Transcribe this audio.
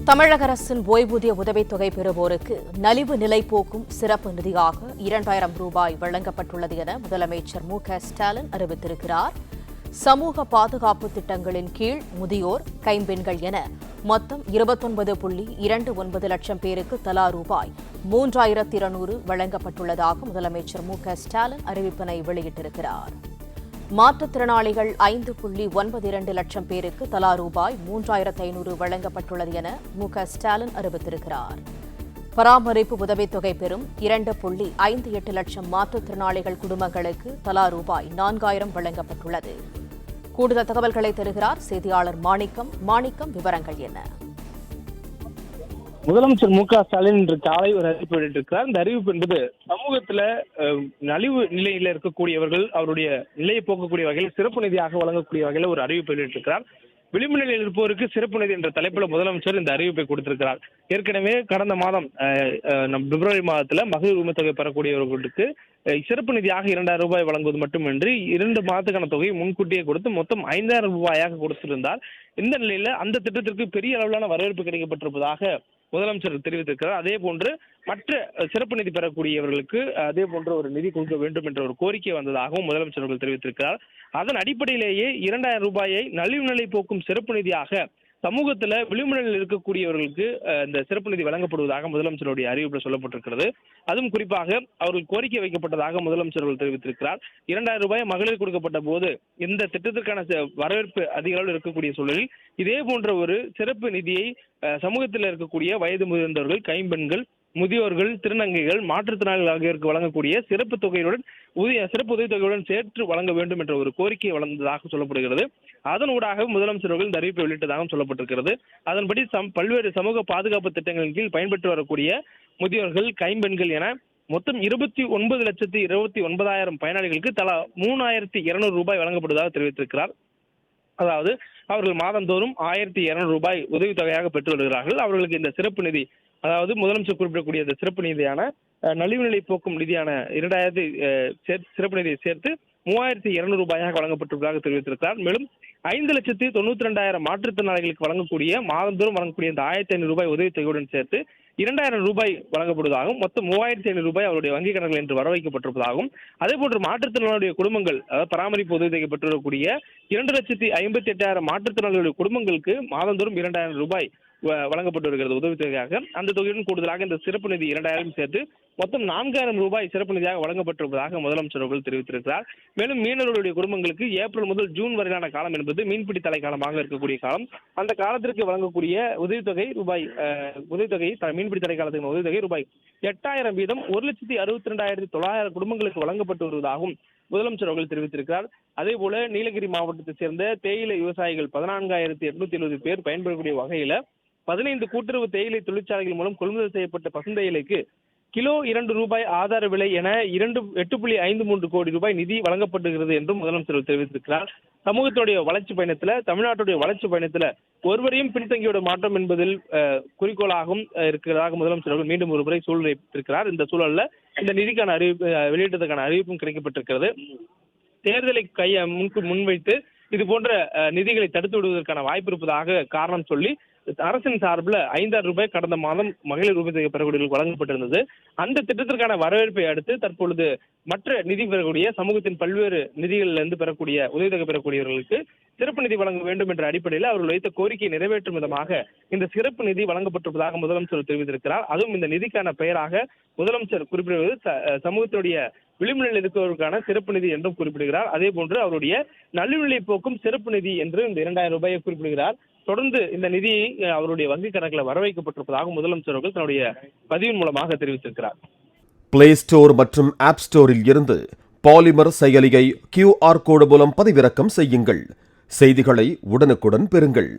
தமிழக அரசின் ஓய்வூதிய உதவித்தொகை பெறுவோருக்கு நலிவு நிலை போக்கும் சிறப்பு நிதியாக 2000 ரூபாய் வழங்கப்பட்டுள்ளது என முதலமைச்சர் மு.க.ஸ்டாலின் அறிவித்திருக்கிறார். சமூக பாதுகாப்பு திட்டங்களின் கீழ் முதியோர், கைம்பெண்கள் என மொத்தம் 29.29 லட்சம் பேருக்கு தலா ரூபாய் 3200 வழங்கப்பட்டுள்ளதாக முதலமைச்சர் மு.க.ஸ்டாலின் அறிவிப்பினை வெளியிட்டிருக்கிறார். மாற்றுத்திறனாளிகள் 5.92 லட்சம் பேருக்கு தலா ரூபாய் 3500 வழங்கப்பட்டுள்ளது என மு.க.ஸ்டாலின் அறிவித்திருக்கிறார். பராமரிப்பு உதவித்தொகை பெறும் 2.58 லட்சம் மாற்றுத்திறனாளிகள் குடும்பங்களுக்கு தலா ரூபாய் 4000 வழங்கப்பட்டுள்ளது. கூடுதல் தகவல்களை தருகிறார் செய்தியாளர் மாணிக்கம். விவரங்கள் என்ன? முதலமைச்சர் மு.க.ஸ்டாலின் இன்று காலை ஒரு அறிவிப்பு வெளியிட்டிருக்கிறார். இந்த அறிவிப்பு என்பது சமூகத்துல நலிவு நிலையில இருக்கக்கூடியவர்கள் அவருடைய நிலையை போக்கக்கூடிய வகையில் சிறப்பு நிதியாக வழங்கக்கூடிய வகையில் ஒரு அறிவிப்பு வெளியிட்டிருக்கிறார். விளிம்பு நிலையில் இருப்போருக்கு சிறப்பு நிதி என்ற தலைப்புல முதலமைச்சர் இந்த அறிவிப்பை கொடுத்திருக்கிறார். ஏற்கனவே கடந்த மாதம் பிப்ரவரி மாதத்துல மகளிர் உரிமை தொகை பெறக்கூடியவர்களுக்கு சிறப்பு நிதியாக 2000 ரூபாய் வழங்குவது மட்டுமின்றி 2 மாதத்துக்கான தொகையை முன்கூட்டியே கொடுத்து மொத்தம் 5000 ரூபாயாக கொடுத்திருந்தார். இந்த நிலையில அந்த திட்டத்திற்கு பெரிய அளவிலான வரவேற்பு கிடைக்கப்பட்டிருப்பதாக முதலமைச்சர் தெரிவித்திருக்கிறார். அதே போன்று மற்ற சிறப்பு நிதி பெறக்கூடியவர்களுக்கு அதே போன்ற ஒரு நிதி கொடுக்க வேண்டும் என்ற ஒரு கோரிக்கை வந்ததாகவும் முதலமைச்சர் அவர்கள் தெரிவித்திருக்கிறார். அதன் அடிப்படையிலேயே 2000 ரூபாயை நலிவு நிலை போக்கும் சிறப்பு நிதியாக சமூகத்துல விளிம்பு நிலையில் இருக்கக்கூடியவர்களுக்கு இந்த சிறப்பு நிதி வழங்கப்படுவதாக முதலமைச்சருடைய அறிவிப்பில் சொல்லப்பட்டிருக்கிறது. அதுவும் குறிப்பாக அவர்கள் கோரிக்கை வைக்கப்பட்டதாக முதலமைச்சர் அவர்கள் தெரிவித்திருக்கிறார். 2000 ரூபாய் மகளிர் கொடுக்கப்பட்ட போது இந்த திட்டத்திற்கான வரவேற்பு அதிக அளவில் இருக்கக்கூடிய சூழலில் இதே போன்ற ஒரு சிறப்பு நிதியை சமூகத்தில் இருக்கக்கூடிய வயது முதிர்ந்தவர்கள், கைம்பெண்கள், முதியோர்கள், திருநங்கைகள், மாற்றுத்திறனாளிகள் ஆகியோருக்கு வழங்கக்கூடிய சிறப்பு தொகையுடன் சிறப்பு உதவித்தொகையுடன் சேர்த்து வழங்க வேண்டும் என்ற ஒரு கோரிக்கை வழங்குவதாக சொல்லப்படுகிறது. அதன் ஊடாக முதலமைச்சர் அவர்கள் இந்த அறிவிப்பை வெளியிட்டதாகவும் சொல்லப்பட்டிருக்கிறது. அதன்படி பல்வேறு சமூக பாதுகாப்பு திட்டங்களின் கீழ் பயன்பெற்று வரக்கூடிய முதியோர்கள், கைம்பெண்கள் என மொத்தம் 29,29,000 பயனாளிகளுக்கு தலா 3200 ரூபாய் வழங்கப்படுவதாக தெரிவித்திருக்கிறார். அதாவது அவர்கள் மாதந்தோறும் 1200 ரூபாய் உதவித்தொகையாக பெற்று வருகிறார்கள். அவர்களுக்கு இந்த சிறப்பு நிதி, அதாவது முதலமைச்சர் குறிப்பிடக்கூடிய இந்த சிறப்பு நிதியான நலிவு நிலை போக்கும் நிதியான 2000 சிறப்பு நிதியை சேர்த்து 3200 ரூபாயாக வழங்கப்பட்டுள்ளதாக தெரிவித்திருக்கிறார். மேலும் 5,92,000 மாற்றுத்திறனாளிகளுக்கு வழங்கக்கூடிய மாதந்தோறும் வழங்கக்கூடிய இந்த 1500 ரூபாய் உதவித்தொகையுடன் சேர்த்து 2000 ரூபாய் வழங்கப்படுவதாகவும் மொத்தம் 3500 ரூபாய் அவருடைய வங்கிக் கணக்கில் என்று வர வைக்கப்பட்டிருப்பதாகவும், அதே போன்று மாற்றுத்திறனாளியுடைய குடும்பங்கள், அதாவது பராமரிப்பு உதவித்தொகை பெற்றுள்ளக்கூடிய 2,58,000 மாற்றுத்திறனாளிகளுடைய குடும்பங்களுக்கு மாதந்தோறும் 2000 ரூபாய் வழங்கப்பட்டு வருகிறது உதவித்தொகையாக. அந்த தொகையுடன் கூடுதலாக இந்த சிறப்பு நிதி 2000 சேர்த்து மொத்தம் 4000 ரூபாய் சிறப்பு நிதியாக வழங்கப்பட்டிருப்பதாக முதலமைச்சர் அவர்கள் தெரிவித்திருக்கிறார். மேலும் மீனவர்களுடைய குடும்பங்களுக்கு ஏப்ரல் முதல் ஜூன் வரையிலான காலம் என்பது மீன்பிடி தடை காலமாக இருக்கக்கூடிய காலம். அந்த காலத்திற்கு வழங்கக்கூடிய உதவித்தொகை மீன்பிடி தடை காலத்துக்கு உதவித்தொகை ரூபாய் 8000 வீதம் 1,62,900 குடும்பங்களுக்கு வழங்கப்பட்டு வருவதாகவும் முதலமைச்சர் அவர்கள் தெரிவித்திருக்கிறார். அதே போல நீலகிரி மாவட்டத்தை சேர்ந்த தேயிலை விவசாயிகள் 14,870 பேர் பயன்பெறக்கூடிய வகையில 15 கூட்டுறவு தேயிலை தொழிற்சாலைகள் மூலம் கொள்முதல் செய்யப்பட்ட பசுந்தேயிலைக்கு கிலோ 2 ரூபாய் ஆதார விலை என 8.53 கோடி ரூபாய் நிதி வழங்கப்படுகிறது என்றும் முதலமைச்சர் தெரிவித்திருக்கிறார். சமூகத்துடைய வளர்ச்சி பயணத்துல, தமிழ்நாட்டுடைய வளர்ச்சி பயணத்துல ஒருவரையும் பின்தங்கியோட மாற்றம் என்பதில் குறிக்கோளாகவும் இருக்கிறதாக முதலமைச்சர் அவர்கள் மீண்டும் ஒரு முறை சூழ்நிலைத்திருக்கிறார். இந்த சூழல்ல இந்த நிதிக்கான வெளியிட்டதற்கான அறிவிப்பும் கிடைக்கப்பட்டிருக்கிறது. தேர்தலை முன்வைத்து இது போன்ற நிதிகளை தடுத்து விடுவதற்கான வாய்ப்பு இருப்பதாக காரணம் சொல்லி அரசின் சார்பில் 5000 ரூபாய் கடந்த மாதம் மகளிர் உரிமை தொகை பெறக்கூடியவர்களுக்கு வழங்கப்பட்டிருந்தது. அந்த திட்டத்திற்கான வரவேற்பை அடுத்து தற்பொழுது மற்ற நிதி பெறக்கூடிய சமூகத்தின் பல்வேறு நிதிகளிலிருந்து பெறக்கூடிய உதவித்தொகை பெறக்கூடியவர்களுக்கு சிறப்பு நிதி வழங்க வேண்டும் என்ற அடிப்படையில் அவர்கள் வைத்த கோரிக்கையை நிறைவேற்றும் விதமாக இந்த சிறப்பு நிதி வழங்கப்பட்டிருப்பதாக முதலமைச்சர் தெரிவித்திருக்கிறார். அதுவும் இந்த நிதிக்கான பெயராக முதலமைச்சர் குறிப்பிடுவது சமூகத்துடைய விளிம்பு நிலையில் இருக்கிறவர்களுக்கான சிறப்பு நிதி என்றும் குறிப்பிடுகிறார். அதே போன்று அவருடைய நலிவு நிலை போக்கும் சிறப்பு நிதி என்று இந்த 2000 ரூபாயை குறிப்பிடுகிறார். தொடர்ந்து இந்த நிதியை அவருடைய வங்கிக் கணக்கில் வர வைக்கப்பட்டிருப்பதாக முதலமைச்சர் அவர்கள் தன்னுடைய பதிவின் மூலமாக தெரிவித்திருக்கிறார். பிளே ஸ்டோர் மற்றும் ஆப் ஸ்டோரில் இருந்து பாலிமர் செயலியை QR கோடு மூலம் பதிவிறக்கம் செய்யுங்கள். செய்திகளை உடனுக்குடன் பெறுங்கள்.